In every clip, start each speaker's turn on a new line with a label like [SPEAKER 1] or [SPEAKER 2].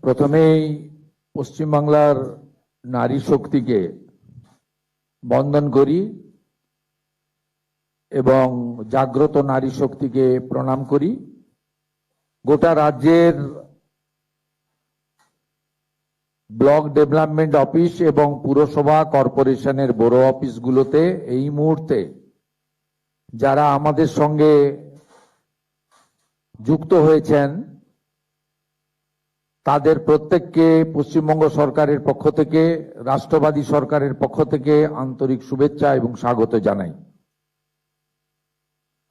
[SPEAKER 1] প্রথমেই পশ্চিমবাংলার নারী শক্তিকে বন্দন করি এবং জাগ্রত নারী শক্তিকে প্রণাম করি। গোটা রাজ্যের ব্লক ডেভেলপমেন্ট অফিস এবং পুরসভা কর্পোরেশনের বড় অফিসগুলোতে এই মুহূর্তে যারা আমাদের সঙ্গে যুক্ত হয়েছেন তাদের প্রত্যেককে পশ্চিমবঙ্গ সরকারের পক্ষ থেকে, রাষ্ট্রবাদী সরকারের পক্ষ থেকে আন্তরিক শুভেচ্ছা এবং স্বাগত জানাই।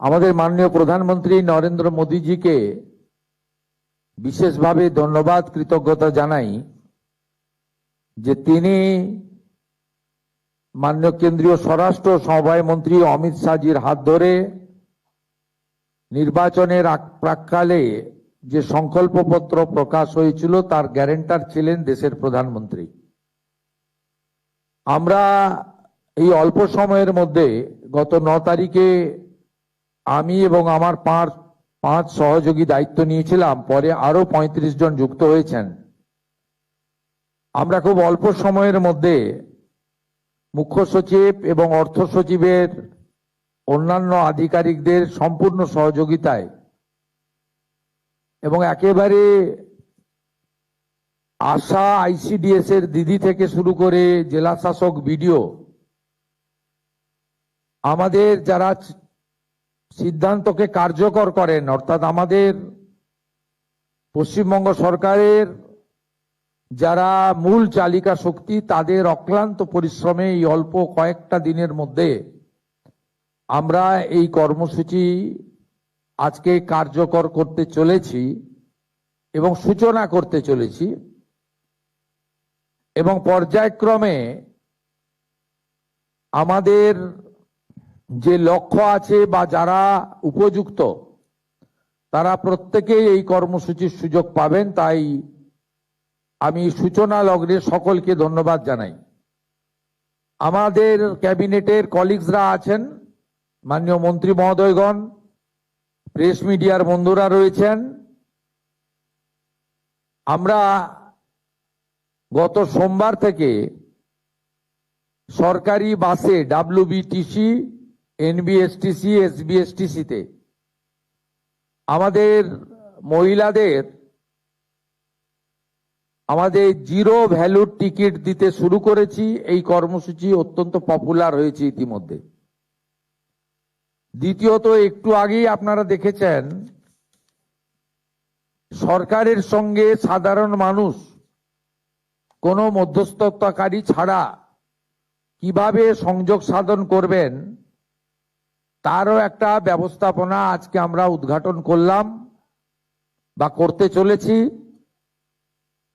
[SPEAKER 1] আমাদের মাননীয় প্রধানমন্ত্রী নরেন্দ্র মোদীজিকে বিশেষভাবে ধন্যবাদ, কৃতজ্ঞতা জানাই যে তিনি মাননীয় কেন্দ্রীয় স্বরাষ্ট্র সমবায় মন্ত্রী অমিত শাহজির হাত ধরে নির্বাচনের প্রাক্কালে যে সংকল্পপত্র প্রকাশ হয়েছিল তার গ্যারান্টার ছিলেন দেশের প্রধানমন্ত্রী। আমরা এই অল্প সময়ের মধ্যে গত 9 তারিখে আমি এবং আমার পাঁচ সহযোগী দায়িত্ব নিয়েছিলাম, পরে আরো 35 জন যুক্ত হয়েছেন। আমরা খুব অল্প সময়ের মধ্যে মুখ্য সচিব এবং অর্থ সচিবের অন্যান্য আধিকারিকদের সম্পূর্ণ সহযোগিতায় এবং একেবারে আশা আইসিডিএস এর দিদি থেকে শুরু করে জেলা শাসক, বিডিও, আমাদের যারা সিদ্ধান্তকে কার্যকর করেন, অর্থাৎ আমাদের পশ্চিমবঙ্গ সরকারের যারা মূল চালিকা শক্তি, তাদের অক্লান্ত পরিশ্রমে এই অল্প কয়েকটা দিনের মধ্যে আমরা এই কর্মসূচি আজকে কার্যকর করতে চলেছি এবং সূচনা করতে চলেছি এবং পর্যায়ক্রমে আমাদের যে লক্ষ্য আছে বা যারা উপযুক্ত তারা প্রত্যেকেই এই কর্মসূচির সুযোগ পাবেন। তাই আমি সূচনা লগ্নে সকলকে ধন্যবাদ জানাই। আমাদের ক্যাবিনেটের কলিগসরা আছেন, মাননীয় মন্ত্রী মহোদয়গণ, প্রেস মিডিয়ার বন্ধুরা রয়েছেন। আমরা গত সোমবার থেকে সরকারি বাসে WBTC, NBSTC, SBSTC-তে আমাদের মহিলাদের আমাদের জিরো ভ্যালুর টিকিট দিতে শুরু করেছি। এই কর্মসূচি অত্যন্ত পপুলার হয়েছে ইতিমধ্যে। দ্বিতীয়ত, একটু আগেই আপনারা দেখেছেন সরকারের সঙ্গে সাধারণ মানুষ কোনো মধ্যস্থতাকারী ছাড়া কিভাবে সংযোগ সাধন করবেন তারও একটা ব্যবস্থাপনা আজকে আমরা উদ্ঘাটন করলাম বা করতে চলেছি।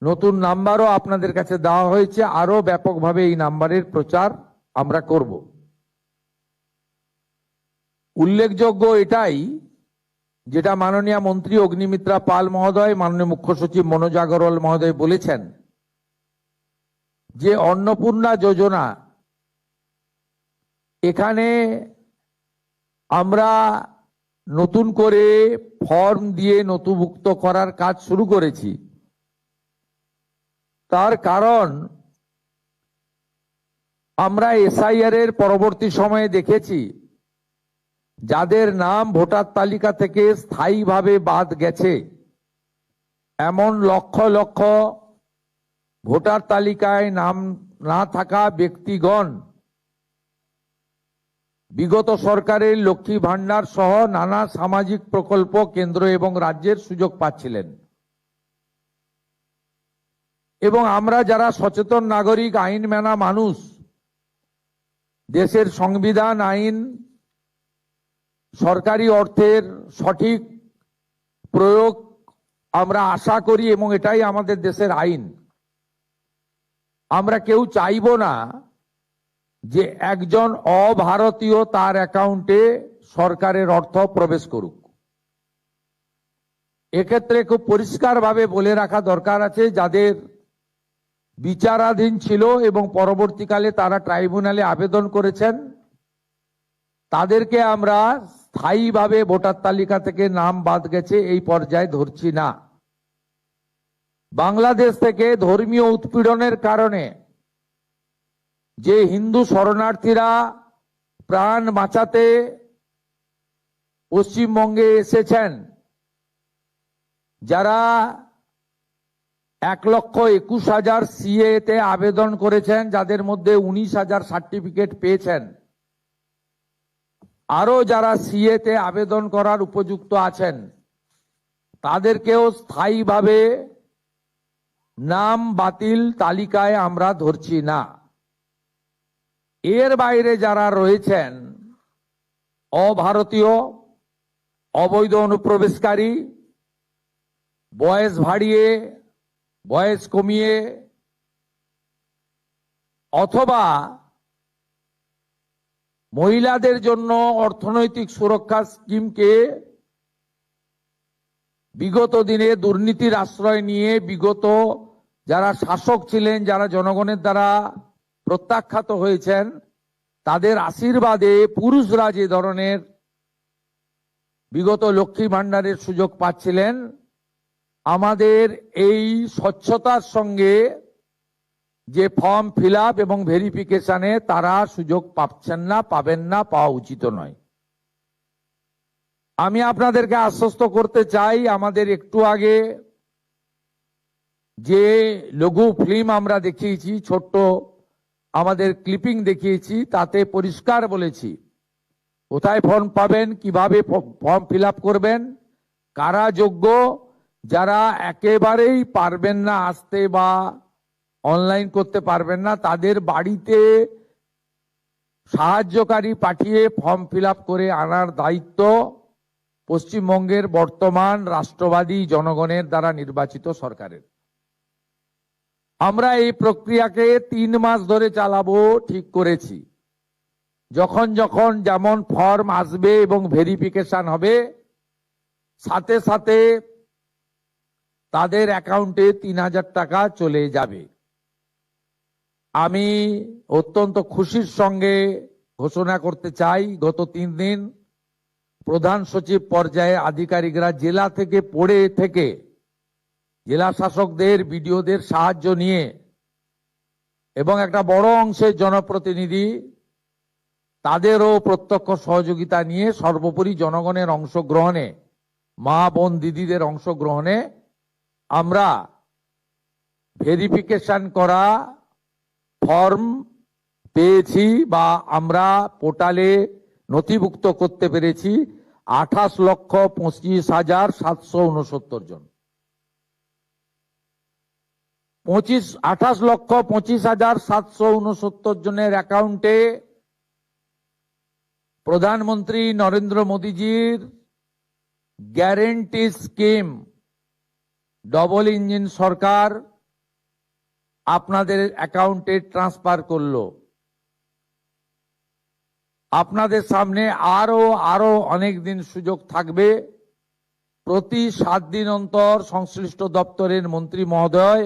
[SPEAKER 1] নতুন নাম্বারও আপনাদের কাছে দেওয়া হয়েছে, আরো ব্যাপকভাবে এই নাম্বারের প্রচার আমরা করব। উল্লেখযোগ্য এটাই, যেটা মাননীয় মন্ত্রী অগ্নিমিত্রা পাল মহোদয়, মাননীয় মুখ্য সচিব মনোজ আগরওয়াল মহোদয় বলেছেন যে অন্নপূর্ণা যোজনা, এখানে আমরা নতুন করে ফর্ম দিয়ে নথিভুক্ত করার কাজ শুরু করেছি। তার কারণ আমরা SIR এর পরবর্তী সময়ে দেখেছি যাদের নাম ভোটার তালিকা থেকে স্থায়ীভাবে বাদ গেছে, এমন লক্ষ লক্ষ ভোটার তালিকায় নাম না থাকা ব্যক্তিগণ বিগত সরকারের লক্ষ্মী ভান্ডার সহ নানা সামাজিক প্রকল্প কেন্দ্র এবং রাজ্যের সুযোগ পাচ্ছিলেন। এবং আমরা যারা সচেতন নাগরিক, আইন মানা মানুষ, দেশের সংবিধান, আইন, সরকারি অর্থের সঠিক প্রয়োগ আমরা আশা করি এবং এটাই আমাদের দেশের আইন। আমরা কেউ চাইব না যে একজন অভারতীয় তার অ্যাকাউন্টে সরকারের অর্থ প্রবেশ করুক। এক্ষেত্রে খুব পরিষ্কারভাবে বলে রাখা দরকার আছে, যাদের বিচারাধীন ছিল এবং পরবর্তীকালে তারা ট্রাইব্যুনালে আবেদন করেছেন, তাদেরকে আমরা স্থায়ীভাবে ভোটার তালিকা থেকে নাম বাদ গেছে এই পর্যায়ে ধরছি না। বাংলাদেশ থেকে ধর্মীয় উৎপীড়নের কারণে যে হিন্দু শরণার্থীরা প্রাণ বাঁচাতে পশ্চিমবঙ্গে এসেছেন, যারা 1,21,000 সিএ তে আবেদন করেছেন, যাদের মধ্যে 19,000 সার্টিফিকেট পেয়েছেন, আরো যারা সিএ তে আবেদন করার উপযুক্ত আছেন, তাদেরকেও স্থায়ীভাবে নাম বাতিল তালিকায় আমরা ধরছি না। এর বাইরে যারা রয়েছেন, অভারতীয়, অবৈধ অনুপ্রবেশকারী, বয়স বাড়িয়ে বয়স কমিয়ে অথবা মহিলাদের জন্য অর্থনৈতিক সুরক্ষা স্কিমকে বিগত দিনে দুর্নীতির আশ্রয় নিয়ে বিগত যারা শাসক ছিলেন, যারা জনগণের দ্বারা প্রত্যাখ্যাত হয়েছেন, তাদের আশীর্বাদে পুরুষরা যে ধরনের বিগত লক্ষ্মী ভান্ডারের সুযোগ পাচ্ছিলেন, আমাদের এই স্বচ্ছতার সঙ্গে যে ফর্ম ফিল আপ এবং ভেরিফিকেশনে তারা সুযোগ পাচ্ছেন না, পাবেন না, পাওয়া উচিত নয়। আমি আপনাদেরকে আশ্বস্ত করতে চাই, আমাদের একটু আগে যে লঘু ফিল্ম আমরা দেখিয়েছি, ছোট্ট আমাদের ক্লিপিং দেখিয়েছি, তাতে পরিষ্কার বলেছি কোথায় ফর্ম পাবেন, কিভাবে ফর্ম ফিল আপ করবেন, কারা যোগ্য। যারা একেবারেই পারবেন না আসতে বা অনলাইন করতে পারবেন না, তাদের বাড়িতে সাহায্যকারী পাঠিয়ে ফর্ম ফিল আপ করে আনার দায়িত্ব পশ্চিমবঙ্গের বর্তমান রাষ্ট্রবাদী জনগণের দ্বারা নির্বাচিত সরকারের। আমরা এই প্রক্রিয়াকে 3 মাস ধরে চালাবো ঠিক করেছি। যখন যখন যেমন ফর্ম আসবে এবং ভেরিফিকেশন হবে, সাথে সাথে তাদের অ্যাকাউন্টে 3,000 টাকা চলে যাবে। আমি অত্যন্ত খুশির সঙ্গে ঘোষণা করতে চাই, গত 3 দিন প্রধান সচিব পর্যায়ে আধিকারিকরা জেলা থেকে পড়ে থেকে জেলা শাসকদের, বিডিওদের সাহায্য নিয়ে এবং একটা বড় অংশের জনপ্রতিনিধি তাদেরও প্রত্যক্ষ সহযোগিতা নিয়ে, সর্বোপরি জনগণের অংশগ্রহণে, মা বোন দিদিদের অংশগ্রহণে আমরা ভেরিফিকেশন করা ফর্ম পেয়েছি বা আমরা পোর্টালে নথিভুক্ত করতে পেরেছি 28,25,769 জন। 28,25,769 জনের অ্যাকাউন্টে প্রধানমন্ত্রী নরেন্দ্র মোদীজির গ্যারেন্টি স্কিম, ডবল ইঞ্জিন সরকার আপনাদের অ্যাকাউন্টে ট্রান্সফার করলো। আপনাদের সামনে আরো অনেক দিন সুযোগ থাকবে। প্রতি 7 দিন অন্তর সংশ্লিষ্ট দপ্তরের মন্ত্রী মহোদয়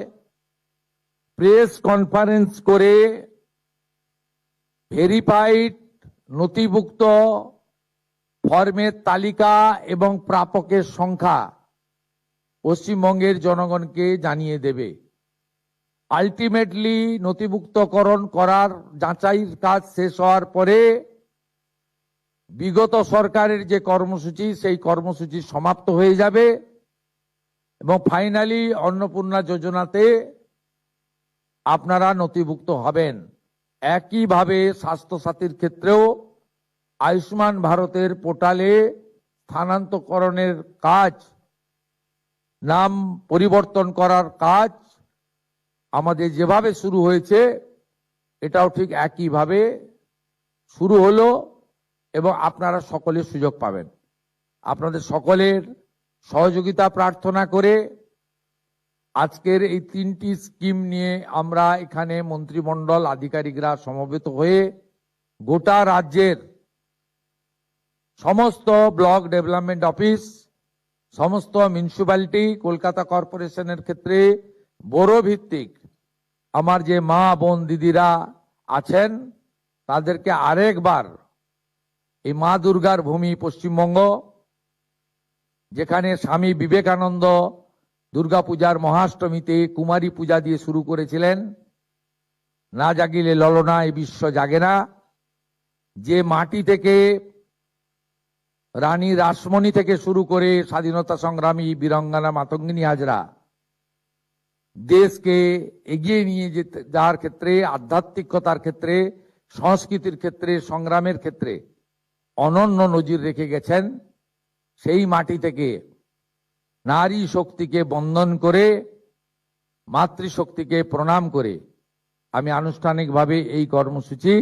[SPEAKER 1] প্রেস কনফারেন্স করে ভেরিফাইড নথিভুক্ত ফর্মের তালিকা এবং প্রাপকের সংখ্যা পশ্চিমবঙ্গের জনগণকে জানিয়ে দেবে। আলটিমেটলি নথিভুক্তকরণ করার যাচাইয়ের কাজ শেষ হওয়ার পরে বিগত সরকারের যে কর্মসূচি, সেই কর্মসূচি সমাপ্ত হয়ে যাবে এবং ফাইনালি অন্নপূর্ণা যোজনাতে আপনারা নথিভুক্ত হবেন। একইভাবে স্বাস্থ্যসাথীর ক্ষেত্রেও আয়ুষ্মান ভারতের পোর্টালে স্থানান্তরকরণের কাজ, নাম পরিবর্তন করার কাজ আমাদের যেভাবে শুরু হয়েছে, এটাও ঠিক একইভাবে শুরু হলো এবং আপনারা সকলে সুযোগ পাবেন। আপনাদের সকলের সহযোগিতা প্রার্থনা করে আজকের এই 3টি স্কিম নিয়ে আমরা এখানে মন্ত্রিমণ্ডল আধিকারিকরা সমবেত হয়ে গোটা রাজ্যের সমস্ত ব্লক ডেভেলপমেন্ট অফিস, সমস্ত মিউনিসিপ্যালিটি, কলকাতা কর্পোরেশনের ক্ষেত্রে বড় ভিত্তিক আমার যে মা বোন দিদিরা আছেন, তাদেরকে আরেকবার এই মা দুর্গার ভূমি পশ্চিমবঙ্গ, যেখানে স্বামী বিবেকানন্দ দুর্গাপূজার মহাষ্টমীতে কুমারী পূজা দিয়ে শুরু করেছিলেন। না জাগিলে ললনা এই বিশ্ব জাগে না। যে মাটি থেকে রানী রাসমণি থেকে শুরু করে স্বাধীনতা সংগ্রামী বীরাঙ্গনা মাতঙ্গিনী হাজরা দেশকে এগিয়ে নিয়ে যেতে যাওয়ার ক্ষেত্রে, আধ্যাত্মিকতার ক্ষেত্রে, সংস্কৃতির ক্ষেত্রে, সংগ্রামের ক্ষেত্রে অনন্য নজির রেখে গেছেন। সেই মাটি থেকে নারী শক্তিকে বন্দন করে, মাতৃশক্তিকে প্রণাম করে আমি আনুষ্ঠানিকভাবে এই কর্মসূচি